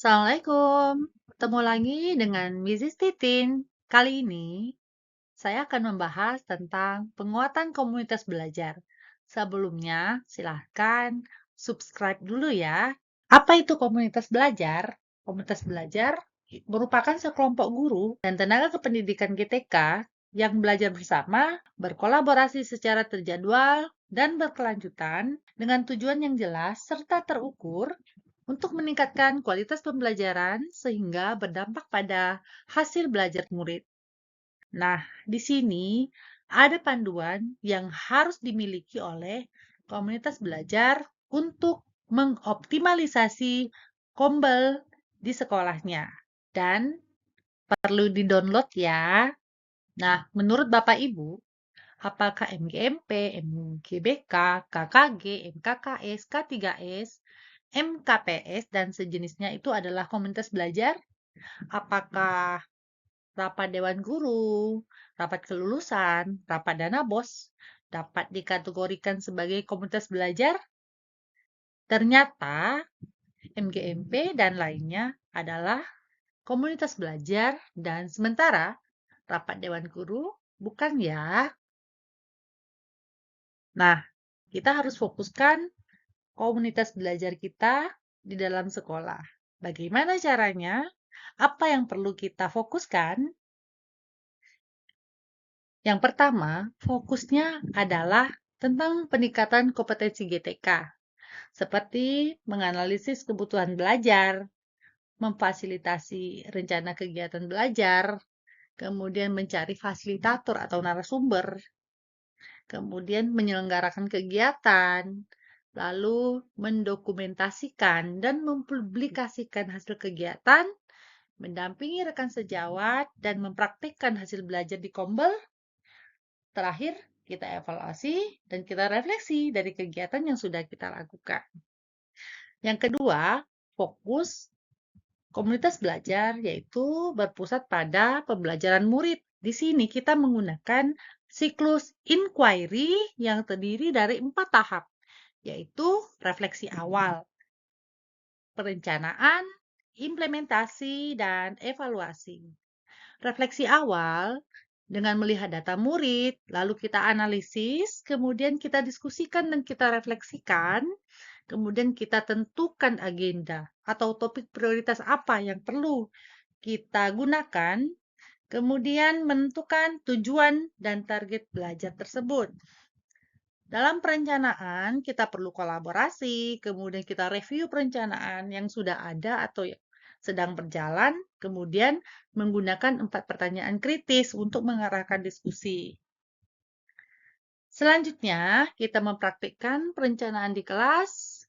Assalamualaikum, ketemu lagi dengan Mrs. Titin. Kali ini saya akan membahas tentang penguatan komunitas belajar. Sebelumnya, silahkan subscribe dulu ya. Apa itu komunitas belajar? Komunitas belajar merupakan sekelompok guru dan tenaga kependidikan GTK yang belajar bersama, berkolaborasi secara terjadwal, dan berkelanjutan dengan tujuan yang jelas serta terukur untuk meningkatkan kualitas pembelajaran sehingga berdampak pada hasil belajar murid. Nah, di sini ada panduan yang harus dimiliki oleh komunitas belajar untuk mengoptimalisasi kombel di sekolahnya. Dan perlu di-download ya. Nah, menurut Bapak Ibu, apakah MGMP, MGBK, KKG, MKKS, K3S, MKPS, dan sejenisnya itu adalah komunitas belajar? Apakah rapat dewan guru, rapat kelulusan, rapat dana bos dapat dikategorikan sebagai komunitas belajar? Ternyata MGMP dan lainnya adalah komunitas belajar dan sementara rapat dewan guru bukan ya. Nah, kita harus fokuskan komunitas belajar kita di dalam sekolah. Bagaimana caranya? Apa yang perlu kita fokuskan? Yang pertama, fokusnya adalah tentang peningkatan kompetensi GTK, seperti menganalisis kebutuhan belajar, memfasilitasi rencana kegiatan belajar, kemudian mencari fasilitator atau narasumber, kemudian menyelenggarakan kegiatan, lalu mendokumentasikan dan mempublikasikan hasil kegiatan, mendampingi rekan sejawat, dan mempraktikkan hasil belajar di Kombel. Terakhir, kita evaluasi dan kita refleksi dari kegiatan yang sudah kita lakukan. Yang kedua, fokus komunitas belajar yaitu berpusat pada pembelajaran murid. Di sini kita menggunakan siklus inquiry yang terdiri dari 4 tahap, yaitu refleksi awal, perencanaan, implementasi, dan evaluasi. Refleksi awal dengan melihat data murid, lalu kita analisis, kemudian kita diskusikan dan kita refleksikan, kemudian kita tentukan agenda atau topik prioritas apa yang perlu kita gunakan, kemudian menentukan tujuan dan target belajar tersebut. Dalam perencanaan, kita perlu kolaborasi, kemudian kita review perencanaan yang sudah ada atau sedang berjalan, kemudian menggunakan 4 pertanyaan kritis untuk mengarahkan diskusi. Selanjutnya, kita mempraktikkan perencanaan di kelas,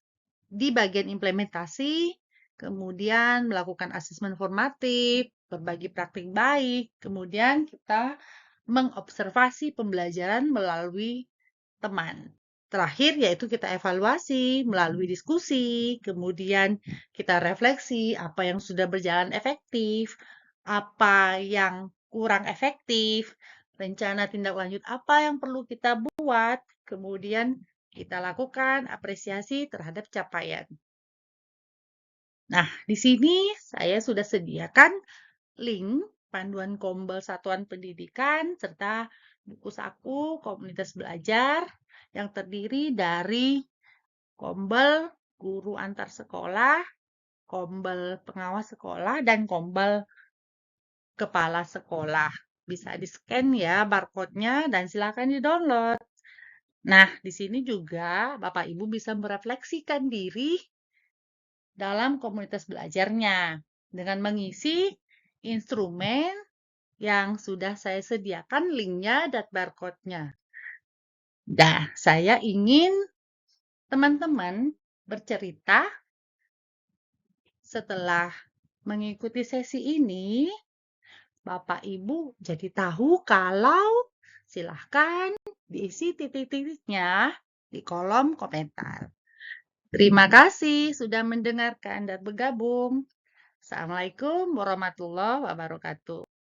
di bagian implementasi, kemudian melakukan asesmen formatif, berbagi praktik baik, kemudian kita mengobservasi pembelajaran melalui teman. Terakhir yaitu kita evaluasi melalui diskusi, kemudian kita refleksi apa yang sudah berjalan efektif, apa yang kurang efektif, rencana tindak lanjut apa yang perlu kita buat, kemudian kita lakukan apresiasi terhadap capaian. Nah, di sini saya sudah sediakan link panduan Kombel Satuan Pendidikan serta buku saku komunitas belajar yang terdiri dari Kombel Guru Antar Sekolah, Kombel Pengawas Sekolah, dan Kombel Kepala Sekolah. Bisa di-scan ya barcode-nya dan silakan di-download. Nah, di sini juga Bapak Ibu bisa merefleksikan diri dalam komunitas belajarnya dengan mengisi instrumen yang sudah saya sediakan linknya dan barcode-nya. Nah, saya ingin teman-teman bercerita setelah mengikuti sesi ini, Bapak Ibu jadi tahu kalau silahkan diisi titik-titiknya di kolom komentar. Terima kasih sudah mendengarkan dan bergabung. Assalamualaikum warahmatullahi wabarakatuh.